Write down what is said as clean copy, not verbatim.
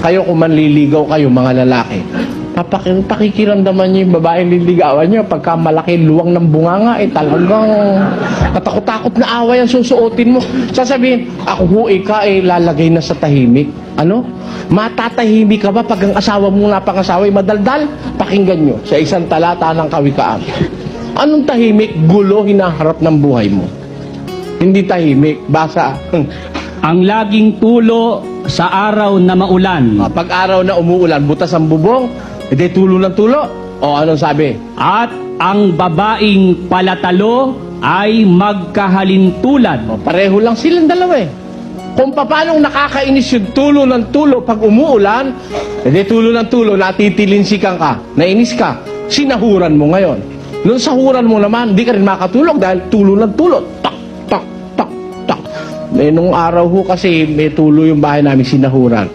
kayo kung manliligaw kayo mga lalaki, pakikiramdaman nyo yung babaeng liligawan nyo. Pagka malaki luwang ng bunganga, talagang katakot-takot na away ang susuotin mo. Sasabihin, ako ka, lalagay na sa tahimik. Ano? Matatahimik ka ba pag ang asawa mo napangasawa ay madaldal? Pakinggan nyo sa isang talata ng Kawikaan. Anong tahimik? Gulo hinaharap ng buhay mo. Hindi tahimik. Basa. Ang laging tulo sa araw na maulan. Pag araw na umuulan, butas ang bubong, hindi tulo ng tulo. O anong sabi? At ang babaeng palatalo ay magkahalintulad. Pareho lang silang dalawa eh. Kung paano nakakainis yung tulo ng tulo pag umuulan, hindi tulo ng tulo, natitilinsikan ka, nainis ka, sinahuran mo ngayon. Nung sahuran mo naman, di ka rin makatulog dahil tulo ng tulo. Tak, tak, tak, tak. Nung araw ho kasi may tulo yung bahay namin sinahuran.